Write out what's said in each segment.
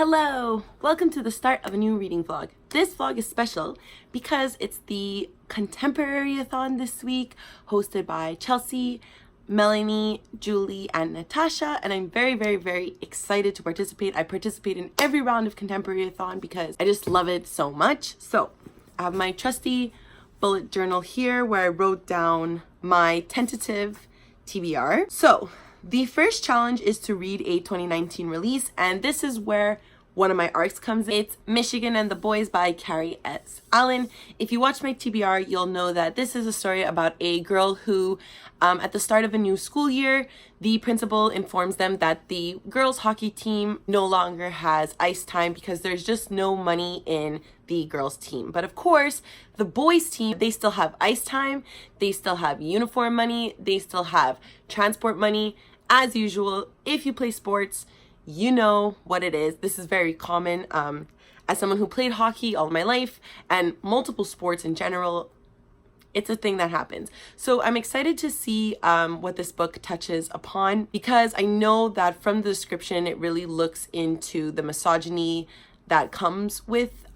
Hello! Welcome to the start of a new reading vlog. This vlog is special because it's the Contemporaryathon this week, hosted by Chelsea, Melanie, Julie, and Natasha, and I'm very excited to participate. I participate in every round of Contemporaryathon because I just love it so much. So I have my trusty bullet journal here where I wrote down my tentative TBR. So the first challenge is to read a 2019 release, and this is where one of my arcs comes in. It's Michigan and the Boys by Carrie S. Allen. If you watch my TBR, you'll know that this is a story about a girl who, at the start of a new school year, the principal informs them that the girls' hockey team no longer has ice time because there's just no money in the girls' team. But of course, the boys' team, they still have ice time, they still have uniform money, they still have transport money. As usual, if you play sports, you know what it is. This is very common. As someone who played hockey all my life and multiple sports in general, it's a thing that happens. So I'm excited to see what this book touches upon, because I know that from the description, it really looks into the misogyny that comes with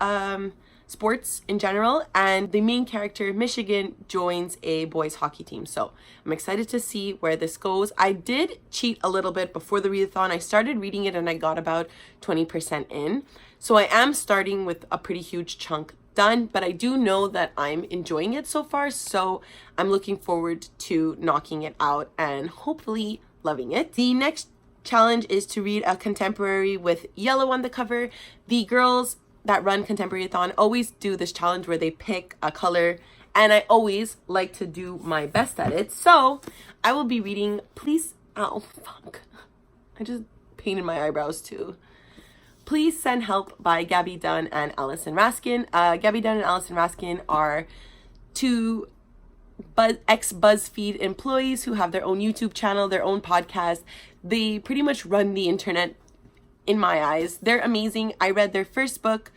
sports in general, and the main character, Michigan, joins a boys hockey team. So I'm excited to see where this goes. I did cheat a little bit before the readathon. I started reading it and I got about 20% in. So I am starting with a pretty huge chunk done, but I do know that I'm enjoying it so far. So I'm looking forward to knocking it out and hopefully loving it. The next challenge is to read a contemporary with yellow on the cover. The girls that run Contemporaryathon always do this challenge where they pick a color, and I always like to do my best at it. So I will be reading Please I just painted my eyebrows too. Please Send Help by Gabby Dunn and Allison Raskin. Gabby Dunn and Allison Raskin are two ex-BuzzFeed employees who have their own YouTube channel, their own podcast. They pretty much run the internet in my eyes. They're amazing. I read their first book.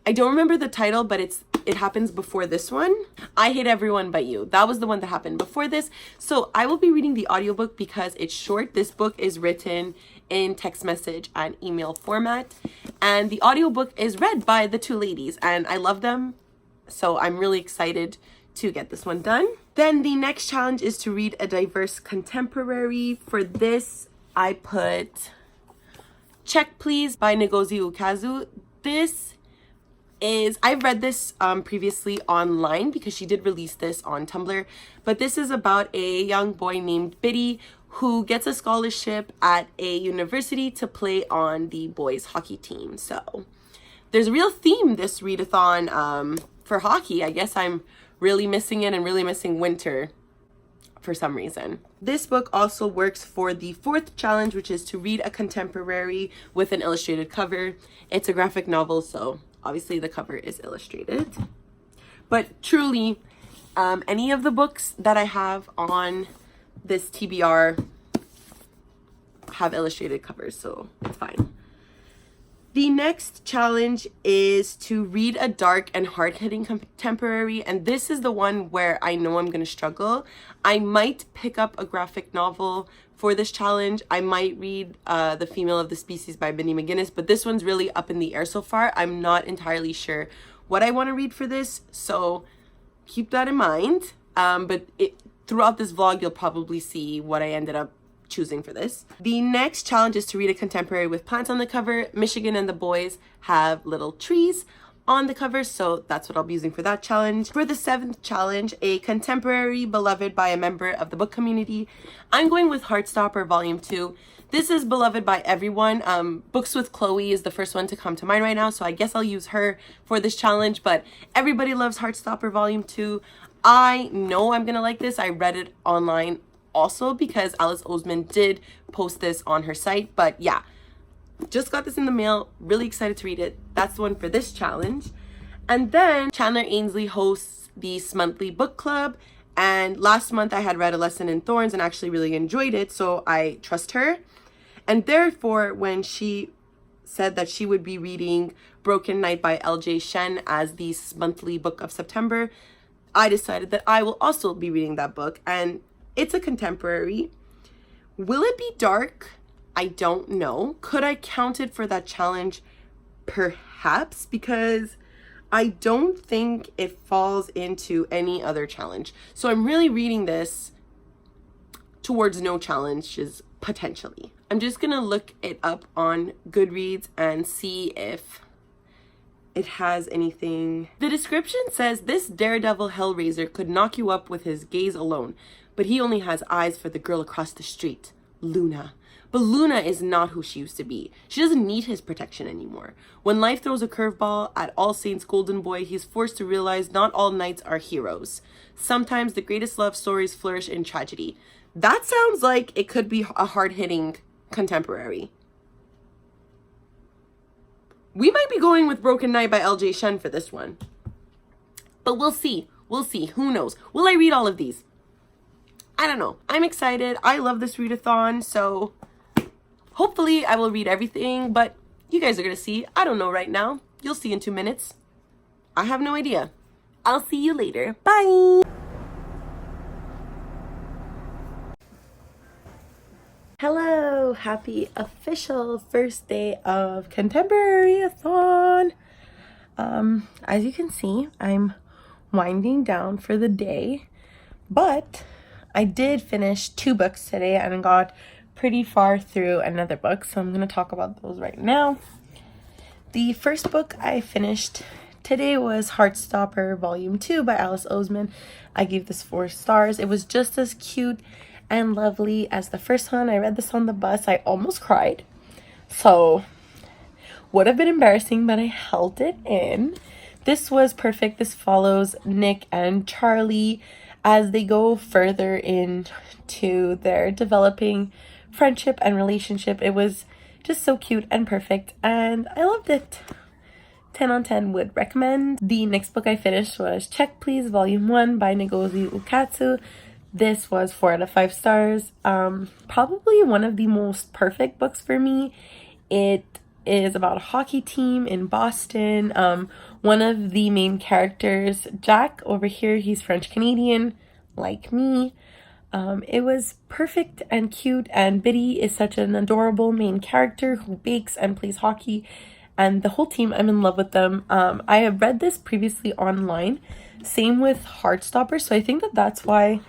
I don't remember the title, but it happens before this one. I Hate Everyone But You. That was the one that happened before this. So I will be reading the audiobook because it's short. This book is written in text message and email format, and the audiobook is read by the two ladies, and I love them. So I'm really excited to get this one done. Then the next challenge is to read a diverse contemporary. For this, I put Check Please by Ngozi Ukazu. This is, I've read this previously online because she did release this on Tumblr, but this is about a young boy named Biddy who gets a scholarship at a university to play on the boys hockey team. So there's a real theme this readathon for hockey. I guess I'm really missing it and really missing winter for some reason. This book also works for the fourth challenge, which is to read a contemporary with an illustrated cover. It's a graphic novel, so obviously the cover is illustrated. But truly, any of the books that I have on this TBR have illustrated covers, so it's fine. The next challenge is to read a dark and hard-hitting contemporary, and this is the one where I know I'm going to struggle. I might pick up a graphic novel for this challenge. I might read The Female of the Species by Mindy McGinnis, but this one's really up in the air so far. I'm not entirely sure what I want to read for this, so keep that in mind. But throughout this vlog, you'll probably see what I ended up choosing for this. The next challenge is to read a contemporary with plants on the cover. Michigan and the Boys have little trees on the cover, so that's what I'll be using for that challenge. For the seventh challenge, a contemporary beloved by a member of the book community, I'm going with Heartstopper Volume 2. This is beloved by everyone. Books with Chloe is the first one to come to mind right now, so I guess I'll use her for this challenge, but everybody loves Heartstopper Volume 2. I know I'm gonna like this. I read it online also because Alice Oseman did post this on her site, but yeah, just got this in the mail, really excited to read it. That's the one for this challenge. And then Chandler Ainsley hosts the monthly book club, and last month I had read A Lesson in Thorns and actually really enjoyed it, so I trust her. And therefore, when she said that she would be reading Broken Night by LJ Shen as the monthly book of September, I decided that I will also be reading that book, and it's a contemporary. Will it be dark? I don't know. Could I count it for that challenge? perhaps, because I don't think it falls into any other challenge. So I'm really reading this towards no challenges, potentially. I'm just gonna look it up on Goodreads and see if it has anything. The description says, this daredevil hellraiser could knock you up with his gaze alone, but he only has eyes for the girl across the street, Luna. But Luna is not who she used to be. She doesn't need his protection anymore. When life throws a curveball at All Saints Golden Boy, he's forced to realize not all knights are heroes. Sometimes the greatest love stories flourish in tragedy. That sounds like it could be a hard-hitting contemporary. We might be going with Broken Night by LJ Shen for this one. But we'll see. We'll see. Who knows? Will I read all of these? I don't know. I'm excited. I love this readathon, so hopefully I will read everything, but you guys are going to see. I don't know right now. You'll see in 2 minutes. I have no idea. I'll see you later. Bye! Hello! Happy official first day of Contemporaryathon! As you can see, I'm winding down for the day, but I did finish 2 books today and got pretty far through another book, so I'm going to talk about those right now. The first book I finished today was Heartstopper Volume 2 by Alice Oseman. I gave this 4 stars. It was just as cute and lovely as the first one. I read this on the bus. I almost cried. So, would have been embarrassing, but I held it in. This was perfect. This follows Nick and Charlie as they go further into their developing friendship and relationship. It was just so cute and perfect, and I loved it. 10 on 10 would recommend. The next book I finished was Check Please Volume 1 by Ngozi Ukatsu. This was 4 out of 5 stars. Probably one of the most perfect books for me. It is about a hockey team in Boston. One of the main characters, Jack, over here, he's French Canadian, like me. It was perfect and cute, and Biddy is such an adorable main character who bakes and plays hockey, and the whole team, I'm in love with them. I have read this previously online, same with Heartstopper, so I think that that's why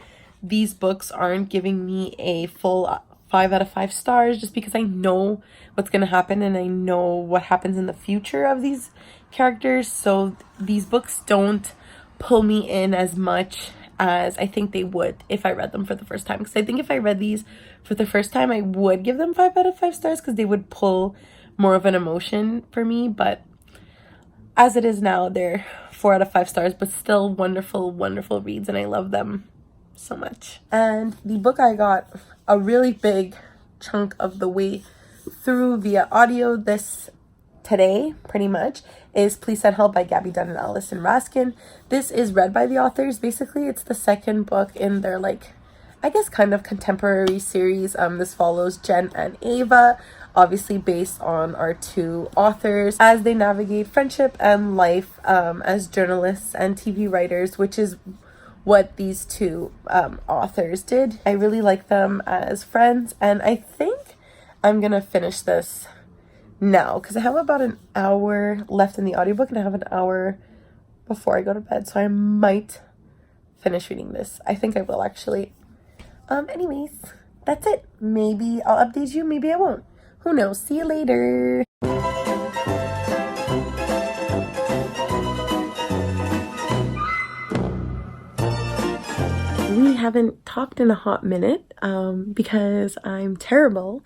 these books aren't giving me a full 5 out of 5 stars, just because I know what's going to happen and I know what happens in the future of these characters. So these books don't pull me in as much as I think they would if I read them for the first time. Because I think if I read these for the first time, I would give them 5 out of 5 stars because they would pull more of an emotion for me. But as it is now, they're 4 out of 5 stars, but still wonderful, wonderful reads, and I love them so much. And the book I got a really big chunk of the way through via audio this today, pretty much, is Please Send Help by Gabby Dunn and Allison Raskin. This is read by the authors. Basically, it's the second book in their, I guess, kind of contemporary series. This follows Jen and Ava, obviously based on our 2 authors, as they navigate friendship and life as journalists and TV writers, which is what these 2 authors did. I really like them as friends, and I think I'm gonna finish this now because I have about an hour left in the audiobook and I have an hour before I go to bed, so I might finish reading this. I think I will, actually. Anyways, that's it. Maybe I'll update you, maybe I won't. Who knows? See you later. We haven't talked in a hot minute because I'm terrible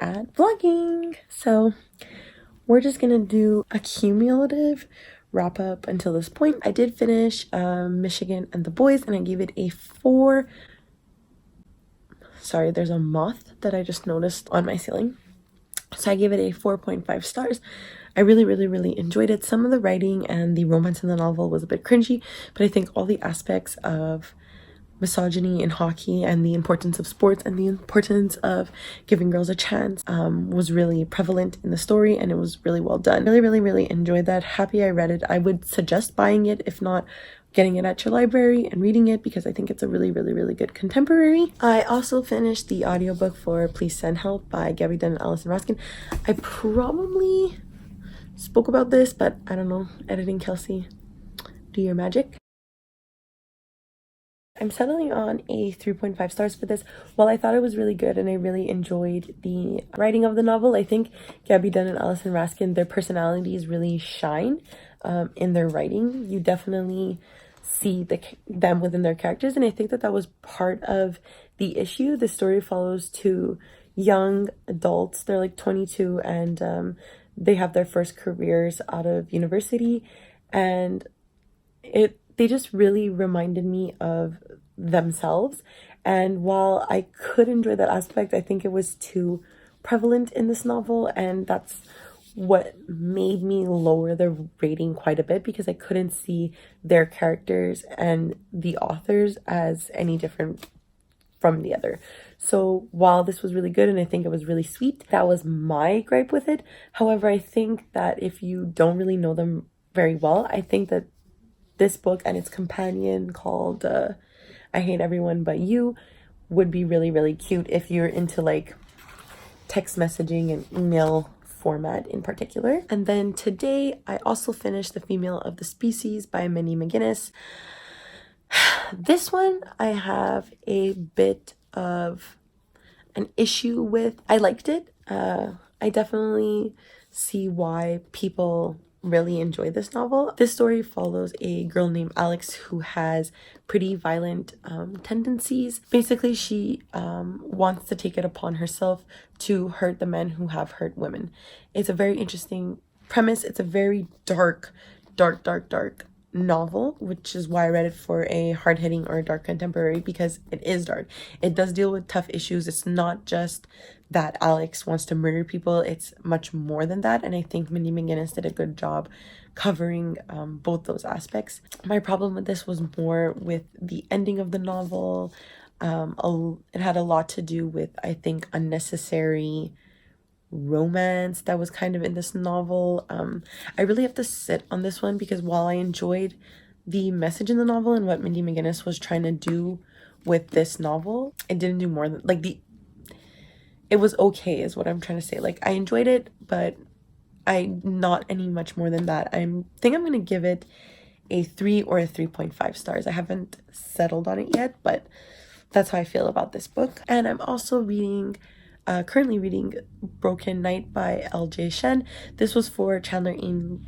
at vlogging. So we're just gonna do a cumulative wrap up until this point. I did finish Michigan and the Boys, and I gave it a 4. Sorry, there's a moth that I just noticed on my ceiling. So I gave it a 4.5 stars. I really, really, really enjoyed it. Some of the writing and the romance in the novel was a bit cringy, but I think all the aspects of misogyny in hockey and the importance of sports and the importance of giving girls a chance was really prevalent in the story, and it was really well done. Really, really, really enjoyed that. Happy I read it. I would suggest buying it, if not getting it at your library and reading it, because I think it's a really, really, really good contemporary. I also finished the audiobook for Please Send Help by Gabby Dunn and Allison Raskin. I probably spoke about this, but I don't know. Editing Kelsey, do your magic. I'm settling on a 3.5 stars for this. While I thought it was really good and I really enjoyed the writing of the novel, I think Gabby Dunn and Alison Raskin, their personalities really shine in their writing. You definitely see them within their characters, and I think that was part of the issue. The story follows two young adults. They're like 22, and they have their first careers out of university, and they just really reminded me of themselves. And while I could enjoy that aspect, I think it was too prevalent in this novel, and that's what made me lower the rating quite a bit, because I couldn't see their characters and the authors as any different from the other. So while this was really good and I think it was really sweet, that was my gripe with it. However, I think that if you don't really know them very well, I think that this book and its companion called I Hate Everyone But You would be really, really cute if you're into like text messaging and email format in particular. And then today I also finished The Female of the Species by Minnie McGinnis. This one I have a bit of an issue with. I liked it. I definitely see why people really enjoy this novel. This story follows a girl named Alex who has pretty violent tendencies. Basically, she wants to take it upon herself to hurt the men who have hurt women. It's a very interesting premise. It's a very dark novel, which is why I read it for a hard-hitting or a dark contemporary, because it is dark. It does deal with tough issues. It's not just that Alex wants to murder people, it's much more than that, and I think Minnie McGinnis did a good job covering both those aspects. My problem with this was more with the ending of the novel. It had a lot to do with, I think, unnecessary romance that was kind of in this novel. I really have to sit on this one, because while I enjoyed the message in the novel and what Minnie McGinnis was trying to do with this novel, it didn't do more than it was okay is what I'm trying to say. Like, I enjoyed it, but not any much more than that. I think I'm gonna give it a 3 or a 3.5 stars. I haven't settled on it yet, but that's how I feel about this book. And I'm also currently reading Broken Night by L.J. Shen. This was for Chandler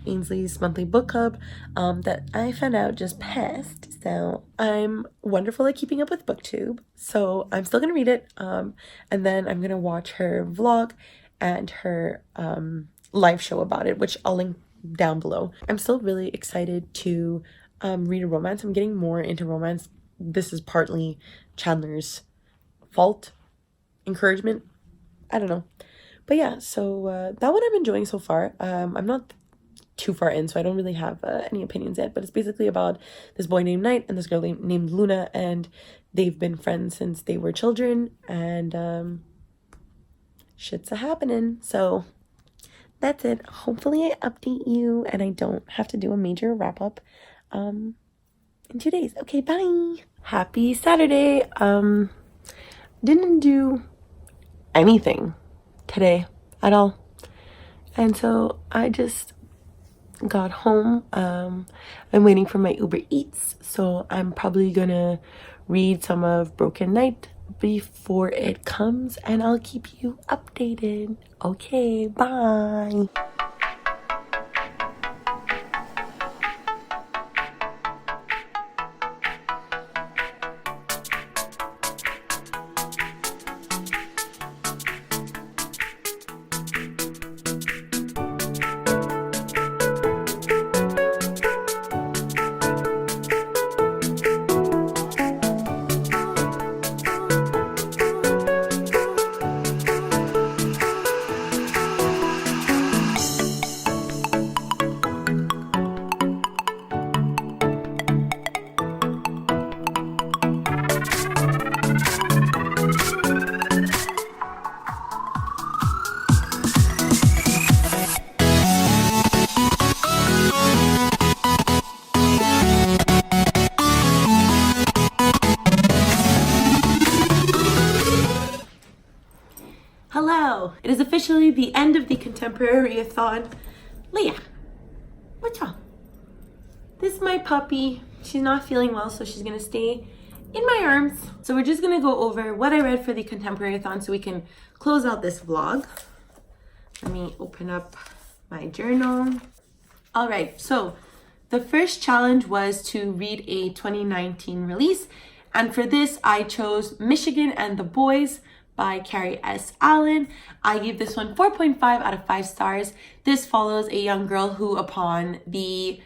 Ainsley's monthly book club that I found out just passed. So I'm wonderful at keeping up with BookTube. So I'm still going to read it. And then I'm going to watch her vlog and her live show about it, which I'll link down below. I'm still really excited to read a romance. I'm getting more into romance. This is partly Chandler's fault, encouragement, I don't know. But yeah, so that one I'm enjoying so far. I'm not too far in, so I don't really have any opinions yet, but it's basically about this boy named Knight and this girl named Luna, and they've been friends since they were children, and shit's a-happening. So that's it. Hopefully I update you and I don't have to do a major wrap-up in 2 days. Okay, bye! Happy Saturday! Didn't do anything today at all, and so I just got home. I'm waiting for my Uber Eats, so I'm probably gonna read some of Broken Night before it comes, and I'll keep you updated. Okay, bye. Hello! It is officially the end of the Contemporaryathon. Leia, what's wrong? This is my puppy. She's not feeling well, so she's gonna stay in my arms. So we're just gonna go over what I read for the Contemporary-a-thon so we can close out this vlog. Let me open up my journal. All right, so the first challenge was to read a 2019 release. And for this, I chose Michigan and the Boys by Carrie S. Allen. I gave this one 4.5 out of 5 stars. This follows a young girl who, upon the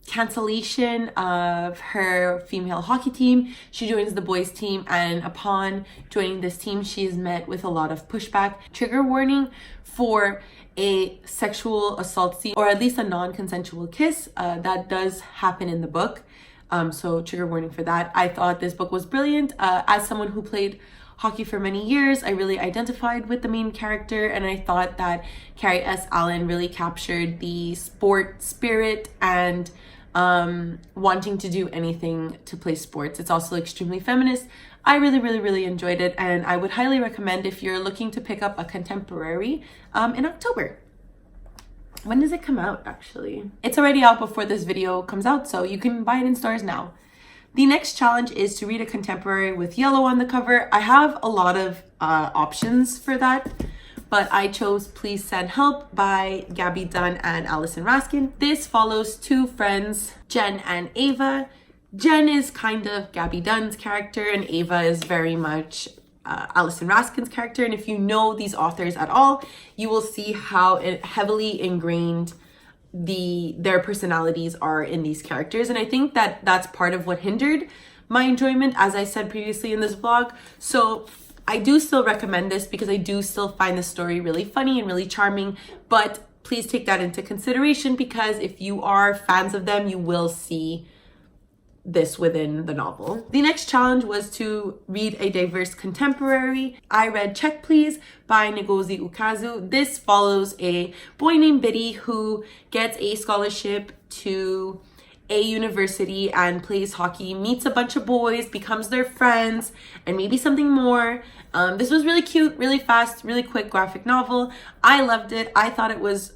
cancellation of her female hockey team, she joins the boys team, and upon joining this team, she is met with a lot of pushback. Trigger warning for a sexual assault scene, or at least a non-consensual kiss. That does happen in the book. So trigger warning for that. I thought this book was brilliant. As someone who played hockey for many years, I really identified with the main character, and I thought that Carrie S. Allen really captured the sport spirit and wanting to do anything to play sports. It's also extremely feminist. I really enjoyed it, and I would highly recommend if you're looking to pick up a contemporary in October. When does it come out, actually? It's already out before this video comes out, so you can buy it in stores now. The next challenge is to read a contemporary with yellow on the cover. I have a lot of options for that, but I chose Please Send Help by Gabby Dunn and Allison Raskin. This follows two friends, Jen and Ava. Jen is kind of Gabby Dunn's character, and Ava is very much Allison Raskin's character. And if you know these authors at all, you will see how heavily ingrained their personalities are in these characters. And I think that that's part of what hindered my enjoyment, as I said previously in this vlog. So I do still recommend this because I do still find the story really funny and really charming, but please take that into consideration, because if you are fans of them, you will see this within the novel. The next challenge was to read a diverse contemporary. I read Check Please by Ngozi Ukazu. This follows a boy named Biddy who gets a scholarship to a university and plays hockey, meets a bunch of boys, becomes their friends, and maybe something more. This was really cute, really fast, really quick graphic novel. I loved it. I thought it was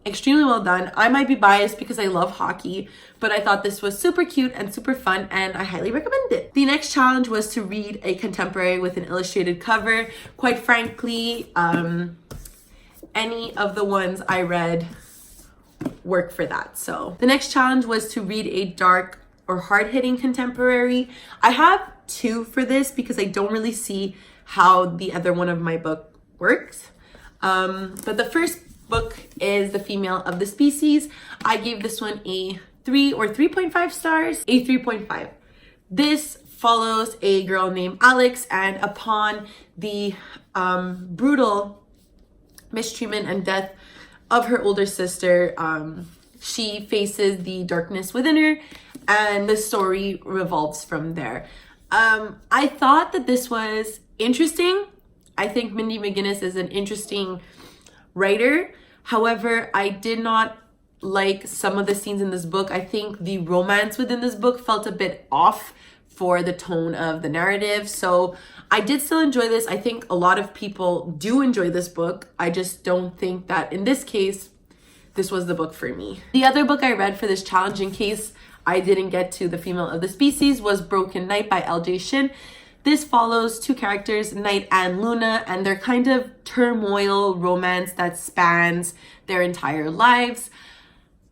extremely well done. I might be biased because I love hockey, but I thought this was super cute and super fun, and I highly recommend it. The next challenge was to read a contemporary with an illustrated cover. Quite frankly, any of the ones I read work for that. So the next challenge was to read a dark or hard-hitting contemporary. I have two for this because I don't really see how the other one of my book works. But the first book is The Female of the Species. I gave this one a 3 or 3.5 stars, a 3.5. This follows a girl named Alex, and upon the brutal mistreatment and death of her older sister, she faces the darkness within her, and the story revolves from there. I thought that this was interesting. I think Mindy McGinnis is an interesting writer. However, I did not like some of the scenes in this book. I think the romance within this book felt a bit off for the tone of the narrative. So I did still enjoy this. I think a lot of people do enjoy this book. I just don't think that in this case, this was the book for me. The other book I read for this challenge, in case I didn't get to The Female of the Species, was Broken Night by L.J. Shin. This follows two characters, Night and Luna, and their kind of turmoil romance that spans their entire lives.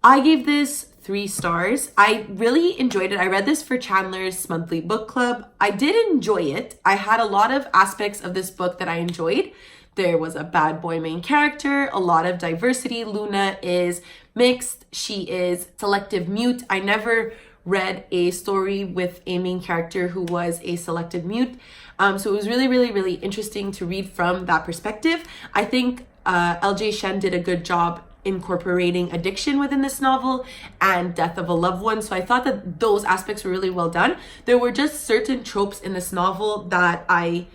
I gave this 3 stars. I really enjoyed it. I read this for Chandler's monthly book club. I did enjoy it. I had a lot of aspects of this book that I enjoyed. There was a bad boy main character, a lot of diversity. Luna is mixed. She is selective mute. I never read a story with a main character who was a selective mute. So it was really interesting to read from that perspective. I think L.J. Shen did a good job incorporating addiction within this novel and death of a loved one. So I thought that those aspects were really well done. There were just certain tropes in this novel that I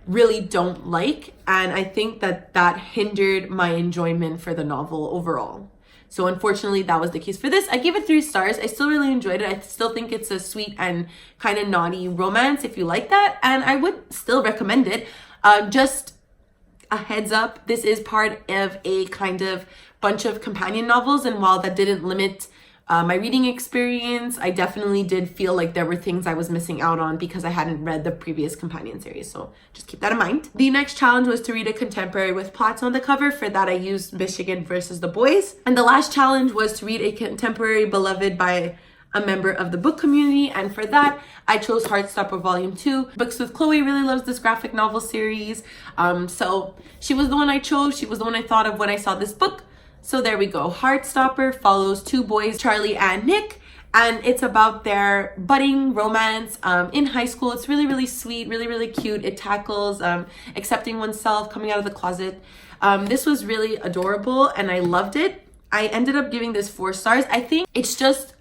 really don't like, and I think that that hindered my enjoyment for the novel overall. So unfortunately, that was the case for this. I gave it 3 stars. I still really enjoyed it. I still think it's a sweet and kind of naughty romance if you like that, and I would still recommend it. Just a heads up, this is part of a kind of bunch of companion novels, and while that didn't limit my reading experience, I definitely did feel like there were things I was missing out on because I hadn't read the previous companion series. So just keep that in mind. The next challenge was to read a contemporary with plots on the cover. For that, I used Michigan versus the Boys. And the last challenge was to read a contemporary beloved by a member of the book community, and for that I chose Heartstopper Volume 2. Books with Chloe really loves this graphic novel series, so she was the one I chose. She was the one I thought of when I saw this book. So there we go. Heartstopper follows two boys, Charlie and Nick, and it's about their budding romance in high school. It's really, really sweet, really, really cute. It tackles accepting oneself, coming out of the closet. This was really adorable and I loved it. I ended up giving this 4 stars. I think it's just,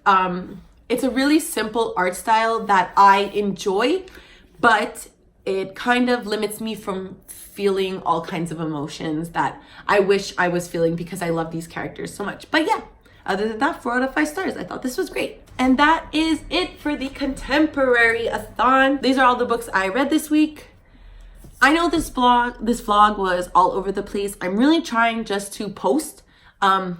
it's a really simple art style that I enjoy, but it kind of limits me from feeling all kinds of emotions that I wish I was feeling because I love these characters so much. But yeah, other than that, 4 out of 5 stars. I thought this was great. And that is it for the Contemporary-a-thon. These are all the books I read this week. I know this vlog was all over the place. I'm really trying just to post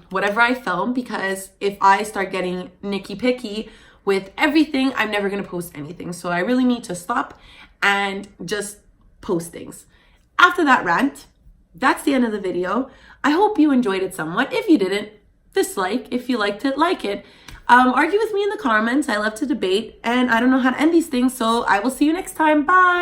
whatever I film, because if I start getting nicky picky with everything, I'm never gonna post anything. So I really need to stop and just post things. After that rant, that's the end of the video. I hope you enjoyed it somewhat. If you didn't, dislike. If you liked it, like it. Argue with me in the comments. I love to debate and I don't know how to end these things. So I will see you next time. Bye.